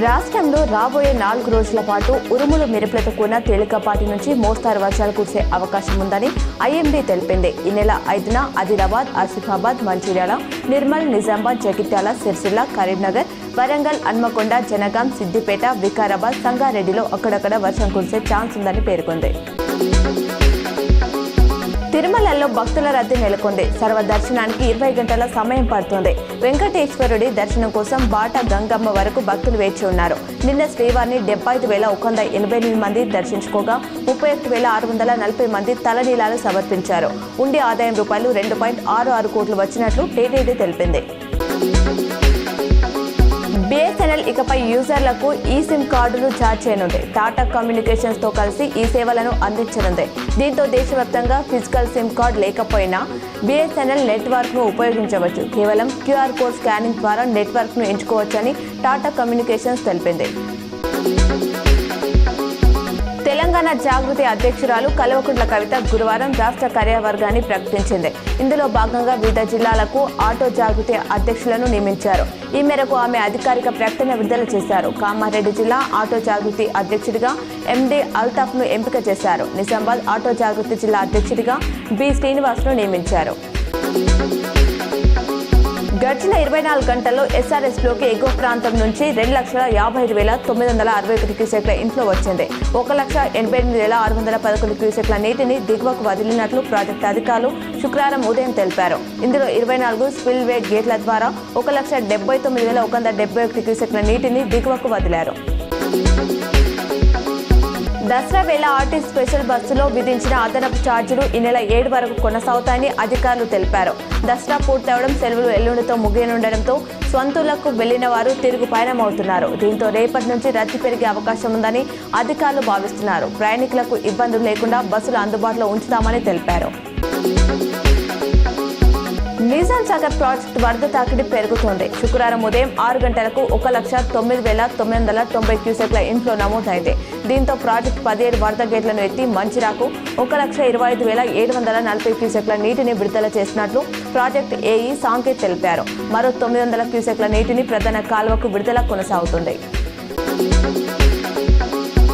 రాష్ట్రంలో రాబోయే 4 రోజుల పాటు ఉరుములు మెరుపులతో కూడిన తేలికపాటి నుంచి మోస్తారు వర్షాలు కురిసే అవకాశం ఉందని ఐఎండీ తెలిపింది. ఈ నెల 5న ఆదిలాబాద్, ఆసిఫాబాద్, మంచిర్యాల, నిర్మల్, నిజామాబాద్, జగిత్యాల, సిరిసిల్ల, కరీంనగర్, వరంగల్, హన్మకొండ, జనగాం, సిద్దిపేట, వికారాబాద్, సంగారెడ్డిలో అక్కడక్కడ వర్షం కురిసే ఛాన్స్ ఉందని పేర్కొంది. తిరుమలలో భక్తుల రద్దీ నెలకొంది. సర్వదర్శనానికి 20 గంటల సమయం పడుతోంది. వెంకటేశ్వరుడి దర్శనం కోసం బాట గంగమ్మ వరకు భక్తులు వేచి ఉన్నారు. నిన్న శ్రీవారిని 75,188 మంది దర్శించుకోగా 31,640 మంది తలనీలాలు సమర్పించారు. ఉండి ఆదాయం రూపాయలు 2.66 కోట్లు వచ్చినట్లు టీటీడీ తెలిపింది. BSNL ఇకపై యూజర్లకు ఈ సిమ్ కార్డులు జారీ చేయనుంది. టాటా కమ్యూనికేషన్స్ తో కలిసి ఈ సేవలను అందించనుంది. దీంతో దేశవ్యాప్తంగా ఫిజికల్ సిమ్ కార్డు లేకపోయినా BSNL నెట్వర్క్ ను ఉపయోగించవచ్చు. కేవలం QR కోడ్ స్కానింగ్ ద్వారా నెట్వర్క్ ను ఎంచుకోవచ్చని టాటా కమ్యూనికేషన్స్ తెలిపింది. తెలంగాణ జాగృతి అధ్యక్షురాలు కల్వకుంట్ల కవిత గురువారం రాష్ట్ర కార్యవర్గాన్ని ప్రకటించింది. ఇందులో భాగంగా వివిధ జిల్లాలకు ఆటో జాగృతి అధ్యక్షులను నియమించారు. ఈ మేరకు ఆమె అధికారిక ప్రకటన విడుదల చేశారు. కామారెడ్డి జిల్లా ఆటో జాగృతి అధ్యక్షుడిగా MD అల్తాఫ్ ను ఎంపిక చేశారు. నిజామాబాద్ ఆటో జాగృతి జిల్లా అధ్యక్షుడిగా B శ్రీనివాస్ ను నియమించారు. గడిచిన 24 గంటల్లో SRSలోకి ఎగువ ప్రాంతం నుంచి 2,55,961 క్యూసెక్ల ఇన్ఫ్లో వచ్చింది. 1,88,611 క్యూసెక్ల నీటిని దిగువకు వదిలినట్లు ప్రాజెక్టు అధికారులు శుక్రవారం ఉదయం తెలిపారు. ఇందులో 24 స్పిల్వే గేట్ల ద్వారా 1,79,171 క్యూసెక్ల నీటిని దిగువకు వదిలారు. దసరా వేళ ఆర్టీసీ స్పెషల్ బస్సులో విధించిన అదనపు ఛార్జీలు ఈ నెల 7 వరకు కొనసాగుతాయని అధికారులు తెలిపారు. దసరా పూర్తవడం, సెలవులు ఎల్లుండితో ముగియనుండడంతో స్వంతులకు వెళ్లిన వారు తిరుగు పయనమవుతున్నారు. దీంతో రేపటి నుంచి రద్దీ పెరిగే అవకాశం ఉందని అధికారులు భావిస్తున్నారు. ప్రయాణికులకు ఇబ్బందులు లేకుండా బస్సులు అందుబాటులో ఉంచుతామని తెలిపారు. నిజాం సాగర్ ప్రాజెక్టు వరద తాకిడి పెరుగుతోంది. శుక్రవారం ఉదయం 6 గంటలకు 1,09,990 క్యూసెక్ల ఇన్ఫ్లో నమోదైంది. దీంతో ప్రాజెక్టు 17 వరద గేట్లను ఎత్తి మంచిరాకు 1,25,740 క్యూసెక్ల నీటిని విడుదల చేసినట్లు ప్రాజెక్టు AE సాంకేత్ తెలిపారు. మరో 900 క్యూసెక్ల నీటిని ప్రధాన కాలువకు విడుదల కొనసాగుతుంది.